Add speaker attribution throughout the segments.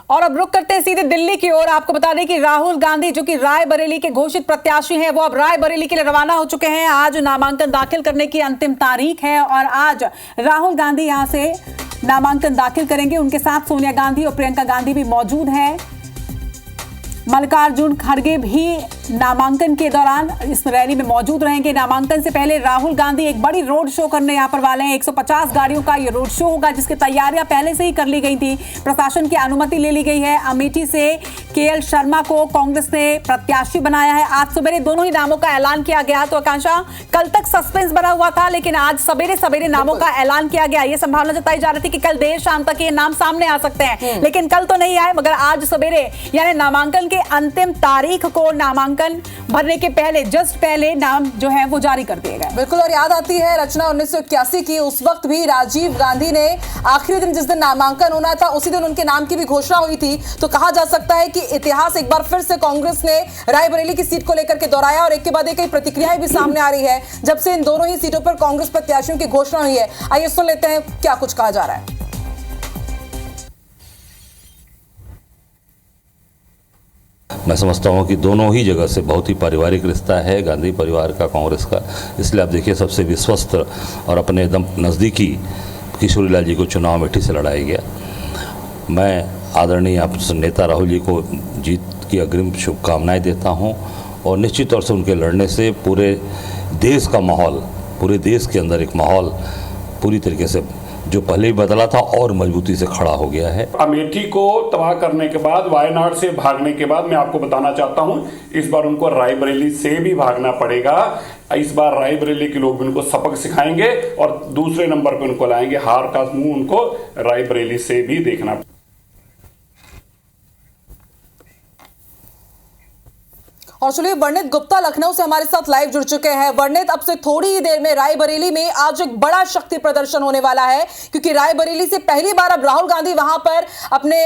Speaker 1: और अब रुक करते हैं सीधे दिल्ली की ओर। आपको बता दें कि राहुल गांधी जो कि रायबरेली के घोषित प्रत्याशी हैं, वो अब रायबरेली के लिए रवाना हो चुके हैं। आज नामांकन दाखिल करने की अंतिम तारीख है और आज राहुल गांधी यहां से नामांकन दाखिल करेंगे। उनके साथ सोनिया गांधी और प्रियंका गांधी भी मौजूद हैं। मल्लिकार्जुन खड़गे भी नामांकन के दौरान इस रैली में मौजूद रहेंगे। नामांकन से पहले राहुल गांधी एक बड़ी रोड शो करने यहां पर वाले हैं। 150 गाड़ियों का ये रोड शो होगा, जिसकी तैयारियां पहले से ही कर ली गई थी। प्रशासन की अनुमति ले ली गई है। अमेठी से केएल शर्मा को कांग्रेस ने प्रत्याशी बनाया है। आज सवेरे दोनों ही नामों का ऐलान किया गया। तो आकांक्षा, कल तक सस्पेंस बना हुआ था, लेकिन आज सवेरे सवेरे नामों का ऐलान किया गया। ये संभावना जताई जा रही थी कि कल देर शाम तक ये नाम सामने आ सकते हैं, लेकिन कल तो नहीं आए, मगर आज सवेरे यानी नामांकन के अंतिम तारीख को नामांकन भरने के पहले जस्ट पहले नाम जो है वो जारी कर दिए गए।
Speaker 2: बिल्कुल। और याद आती है रचना 1981 की, उस वक्त भी राजीव गांधी ने आखिरी दिन जिस दिन नामांकन होना था उसी दिन उनके नाम की भी घोषणा हुई थी। तो कहा जा सकता है कि इतिहास एक बार फिर से कांग्रेस ने रायबरेली की सीट को लेकर के दोहराया और एक के बाद एक कई प्रतिक्रियाएं भी सामने आ रही है जब से इन दोनों ही सीटों पर कांग्रेस प्रत्याशियों की घोषणा हुई है। आइए सुन लेते हैं क्या कुछ कहा जा रहा है।
Speaker 3: मैं समझता हूं कि दोनों ही जगह से बहुत ही पारिवारिक रिश्ता है गांधी परिवार का, कांग्रेस का। इसलिए आप देखिए, सबसे विश्वस्त और अपने एकदम नज़दीकी किशोरीलाल जी को चुनाव अमेठी से लड़ाया गया। मैं आदरणीय आप नेता राहुल जी को जीत की अग्रिम शुभकामनाएं देता हूं और निश्चित तौर से उनके लड़ने से पूरे देश का माहौल, पूरे देश के अंदर एक माहौल पूरी तरीके से जो पहले ही बदला था और मजबूती से खड़ा हो गया है।
Speaker 4: अमेठी को तबाह करने के बाद, वायनाड से भागने के बाद, मैं आपको बताना चाहता हूं इस बार उनको रायबरेली से भी भागना पड़ेगा। इस बार रायबरेली के लोग भी उनको सबक सिखाएंगे और दूसरे नंबर पे उनको लाएंगे। हार का मुंह उनको रायबरेली से भी देखना।
Speaker 2: और चलिए, वर्णित गुप्ता लखनऊ से हमारे साथ लाइव जुड़ चुके हैं। वर्णित, अब से थोड़ी ही देर में रायबरेली में आज एक बड़ा शक्ति प्रदर्शन होने वाला है, क्योंकि रायबरेली से पहली बार अब राहुल गांधी वहां पर अपने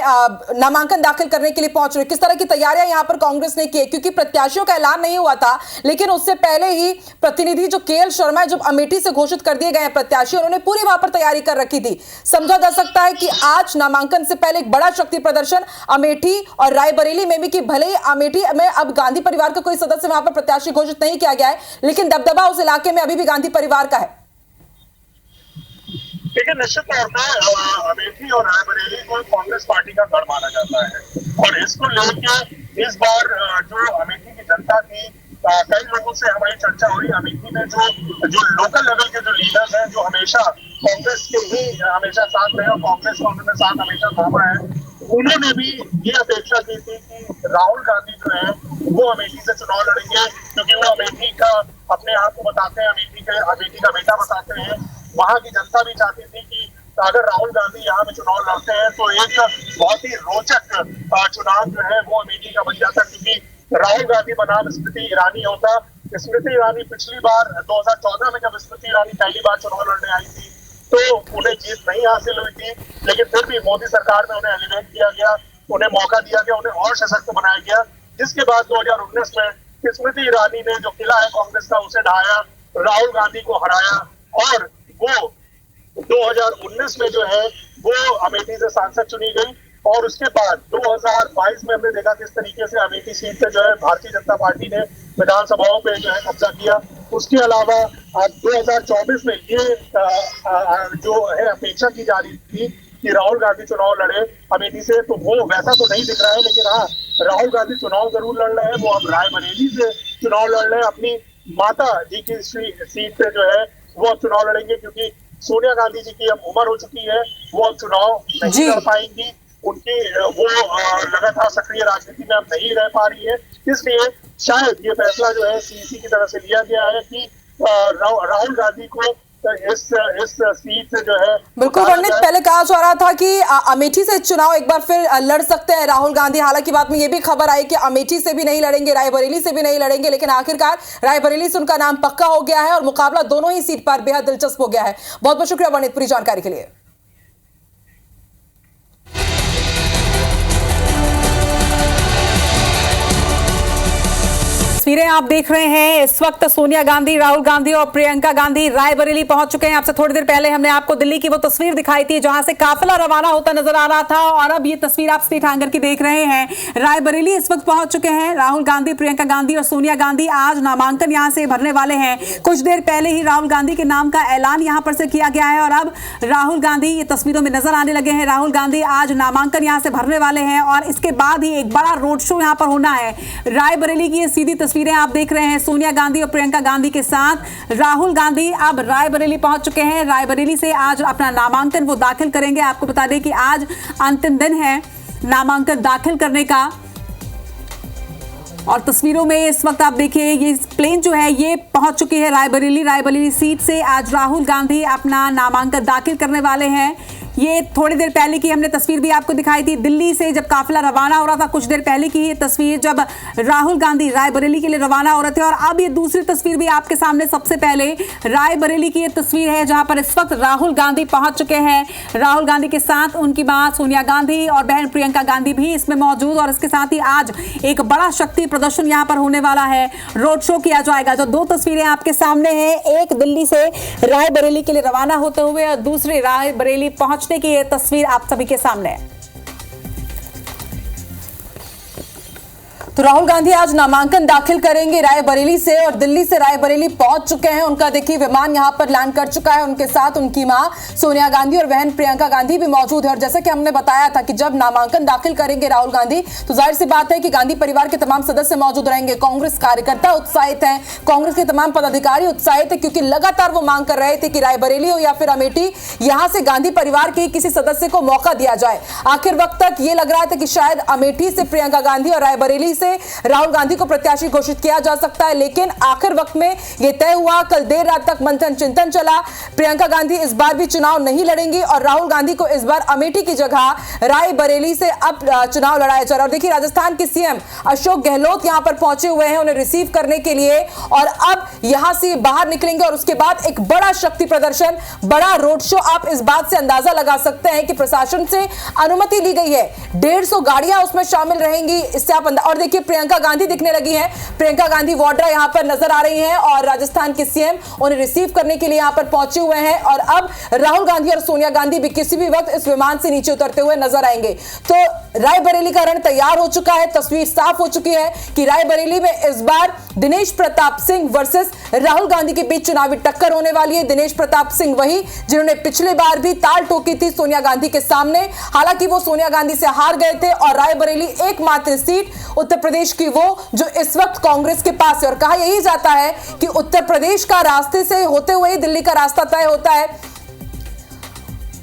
Speaker 2: नामांकन दाखिल करने के लिए पहुंच रहे। किस तरह की तैयारियां यहां पर कांग्रेस ने की, क्योंकि प्रत्याशियों का ऐलान नहीं हुआ था, लेकिन उससे पहले ही प्रतिनिधि जो केएल शर्मा है, जब अमेठी से घोषित कर दिए गए प्रत्याशी, उन्होंने पूरी वहां पर तैयारी कर रखी थी। समझा जा सकता है कि आज नामांकन से पहले एक बड़ा शक्ति प्रदर्शन अमेठी और रायबरेली में भी, कि भले ही अमेठी में अब गांधी परिवार का कोई सदस्य वहां पर प्रत्याशी घोषित नहीं किया गया है, लेकिन दबदबा उस इलाके में अभी भी गांधी परिवार का है।
Speaker 5: देखिए, निश्चित तौर पर अमेठी और रायबरेली को कांग्रेस पार्टी का गढ़ माना जाता है और इसको लेकर इस बार जो अमेठी की जनता थी, कई लोगों से हमारी चर्चा हुई। अमेठी में जो लोकल लेवल के जो लीडर्स हैं, जो हमेशा कांग्रेस के ही हमेशा साथ रहे और कांग्रेस को उन्होंने साथ हमेशा थामा है, उन्होंने भी ये अपेक्षा की थी कि राहुल गांधी जो है वो अमेठी से चुनाव लड़ेंगे, क्योंकि वो अमेठी का अपने आप को बताते हैं, अमेठी का बेटा बताते हैं। वहां की जनता भी चाहती थी कि अगर राहुल गांधी यहाँ में चुनाव लड़ते हैं तो एक बहुत ही रोचक चुनाव जो है वो अमेठी का बन जाता, क्योंकि राहुल गांधी बनाम स्मृति ईरानी होता। स्मृति ईरानी पिछली बार 2014 में जब स्मृति ईरानी पहली बार चुनाव लड़ने आई थी तो उन्हें जीत नहीं हासिल हुई थी, लेकिन फिर भी मोदी सरकार में उन्हें एलिवेट किया गया, उन्हें मौका दिया गया, उन्हें और सशक्त बनाया गया, जिसके बाद 2019 में स्मृति ईरानी ने जो किला है कांग्रेस का उसे ढाया, राहुल गांधी को हराया और वो 2019 में जो है वो अमेठी से सांसद चुनी गई। और उसके बाद 2022 में हमने देखा किस तरीके से अमेठी सीट पे जो है भारतीय जनता पार्टी ने विधानसभाओं पे जो है कब्जा किया। उसके अलावा 2024 में ये जो है अपेक्षा की जा रही थी कि राहुल गांधी चुनाव लड़े अमेठी से, तो वो वैसा तो नहीं दिख रहा है, लेकिन हाँ, राहुल गांधी चुनाव जरूर लड़ रहे हैं। वो अब रायबरेली से चुनाव लड़ रहे हैं, अपनी माता जी की सीट पे जो है वो अब चुनाव लड़ेंगे, क्योंकि सोनिया गांधी जी की अब उम्र हो चुकी है, वो अब चुनाव नहीं कर पाएंगी। उनकी वो लगातार सक्रिय राजनीति में अब नहीं रह पा रही है, इसलिए शायद ये फैसला जो है सीईसी की तरफ से लिया गया है कि राहुल गांधी को इस सीट से जो है।
Speaker 2: बिल्कुल वर्णित, पहले कहा जा रहा था कि अमेठी से चुनाव एक बार फिर लड़ सकते हैं राहुल गांधी। हालांकि बाद में ये भी खबर आई कि अमेठी से भी नहीं लड़ेंगे, रायबरेली से भी नहीं लड़ेंगे, लेकिन आखिरकार रायबरेली से उनका नाम पक्का हो गया है और मुकाबला दोनों ही सीट पर बेहद दिलचस्प हो गया है। बहुत बहुत शुक्रिया वर्णित पूरी जानकारी के लिए।
Speaker 1: तस्वीरें आप देख रहे हैं। इस वक्त सोनिया गांधी, राहुल गांधी और प्रियंका गांधी रायबरेली पहुंच चुके हैं। आपसे थोड़ी देर पहले हमने आपको दिल्ली की वो तस्वीर दिखाई थी जहां से काफिला रवाना होता नजर आ रहा था, और अब ये तस्वीर आप स्टेट हैंगर की देख रहे हैं। रायबरेली इस वक्त पहुंच चुके हैं राहुल गांधी, प्रियंका गांधी और सोनिया गांधी। आज नामांकन यहां से भरने वाले हैं। कुछ देर पहले ही राहुल गांधी के नाम का ऐलान यहां पर से किया गया है और अब राहुल गांधी ये तस्वीरों में नजर आने लगे हैं। राहुल गांधी आज नामांकन यहां से भरने वाले हैं और इसके बाद ही एक बड़ा रोड शो यहां पर होना है। रायबरेली की ये सीधी तस्वीरें आप देख रहे हैं सोनिया गांधी और प्रियंका गांधी के साथ। राहुल गांधी अब रायबरेली पहुंच चुके हैं। रायबरेली से आज अपना नामांकन वो दाखिल करेंगे। आपको बता दें कि आज अंतिम दिन है नामांकन दाखिल करने का। और तस्वीरों में इस वक्त आप देखिए ये प्लेन जो है ये पहुंच चुकी है रायबरेली सीट से। आज राहुल गांधी अपना नामांकन दाखिल करने वाले हैं। ये थोड़ी देर पहले की हमने तस्वीर भी आपको दिखाई थी दिल्ली से जब काफिला रवाना हो रहा था। कुछ देर पहले की ये तस्वीर जब राहुल गांधी रायबरेली के लिए रवाना हो रहे थे। और अब ये दूसरी तस्वीर भी आपके सामने सबसे पहले रायबरेली की ये तस्वीर है जहां पर इस वक्त राहुल गांधी पहुंच चुके हैं। राहुल गांधी के साथ उनकी मां सोनिया गांधी और बहन प्रियंका गांधी भी इसमें मौजूद। और इसके साथ ही आज एक बड़ा शक्ति प्रदर्शन यहां पर होने वाला है, रोड शो किया जाएगा। जो दो तस्वीरें आपके सामने हैं, एक दिल्ली से रायबरेली के लिए रवाना होते हुए और दूसरी रायबरेली पहुंचने की ये तस्वीर आप सभी के सामने है।
Speaker 2: तो राहुल गांधी आज नामांकन दाखिल करेंगे रायबरेली से और दिल्ली से रायबरेली पहुंच चुके हैं। उनका देखिए विमान यहां पर लैंड कर चुका है। उनके साथ उनकी मां सोनिया गांधी और बहन प्रियंका गांधी भी मौजूद है। और जैसा कि हमने बताया था कि जब नामांकन दाखिल करेंगे राहुल गांधी तो जाहिर सी बात है कि गांधी परिवार के तमाम सदस्य मौजूद रहेंगे। कांग्रेस कार्यकर्ता उत्साहित हैं, कांग्रेस के तमाम पदाधिकारी उत्साहित है, क्योंकि लगातार वो मांग कर रहे थे कि रायबरेली हो या फिर अमेठी, यहां से गांधी परिवार के किसी सदस्य को मौका दिया जाए। आखिर वक्त तक ये लग रहा था कि शायद अमेठी से प्रियंका गांधी और रायबरेली से राहुल गांधी को प्रत्याशी घोषित किया जा सकता है, लेकिन आखिर वक्त में यह तय हुआ। कल देर रात तक मंथन चिंतन चला। प्रियंका गांधी इस बार भी चुनाव नहीं लड़ेंगी और राहुल गांधी को इस बार अमेठी की जगह रायबरेली से अब चुनाव लड़ाया जा रहा है। और देखिए राजस्थान के सीएम अशोक गहलोत यहां पर पहुंचे हुए हैं उन्हें रिसीव करने के लिए, और अब यहां से बाहर निकलेंगे और उसके बाद एक बड़ा शक्ति प्रदर्शन, बड़ा रोड शो। आप इस बात से अंदाजा लगा सकते हैं कि प्रशासन से अनुमति ली गई है, 150 गाड़ियां उसमें शामिल रहेंगी। इससे आप और देखिए प्रियंका गांधी दिखने लगी हैं। प्रियंका गांधी वाड्रा यहां पर नजर आ रही हैं और राजस्थान के सीएम उन्हें रिसीव करने के लिए यहां पर पहुंचे हुए हैं। और अब राहुल गांधी और सोनिया गांधी भी किसी भी वक्त इस विमान से नीचे उतरते हुए नजर आएंगे। तो रायबरेली का रण तैयार हो चुका है, तस्वीर साफ हो चुकी है कि रायबरेली में इस बार दिनेश प्रताप सिंह वर्सेस राहुल गांधी के बीच चुनावी टक्कर होने वाली है। दिनेश प्रताप सिंह वही जिन्होंने पिछले बार भी ताल ठोकी थी सोनिया गांधी के सामने, हालांकि वो सोनिया गांधी से हार गए थे। और रायबरेली एकमात्र सीट उत्तर प्रदेश की वो जो इस वक्त कांग्रेस के पास है। और कहा यही जाता है कि उत्तर प्रदेश का रास्ते से होते हुए ही दिल्ली का रास्ता तय होता है।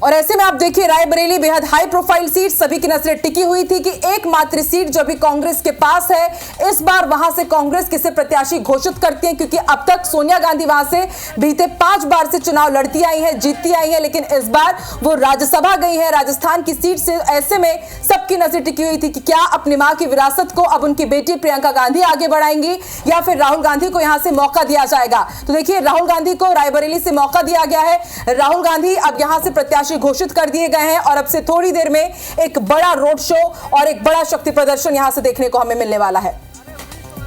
Speaker 2: और ऐसे में आप देखिए रायबरेली बेहद हाई प्रोफाइल सीट, सभी की नजरें टिकी हुई थी कि एकमात्र सीट जो अभी कांग्रेस के पास है, इस बार वहां से कांग्रेस किसे प्रत्याशी घोषित करती है, क्योंकि अब तक सोनिया गांधी वहां से बीते 5 बार से चुनाव लड़ती आई हैं, जीतती आई हैं, लेकिन इस बार वो राज्यसभा गई है राजस्थान की सीट से। ऐसे में सबकी नजरें टिकी हुई थी कि क्या अपनी मां की विरासत को अब उनकी बेटी प्रियंका गांधी आगे बढ़ाएंगी या फिर राहुल गांधी को यहां से मौका दिया जाएगा। तो देखिए राहुल गांधी को रायबरेली से मौका दिया गया है। राहुल गांधी अब यहां से प्रत्याशी घोषित कर दिए गए हैं और अब से थोड़ी देर में एक बड़ा रोड शो और एक बड़ा शक्ति प्रदर्शन यहां से देखने को हमें मिलने वाला है।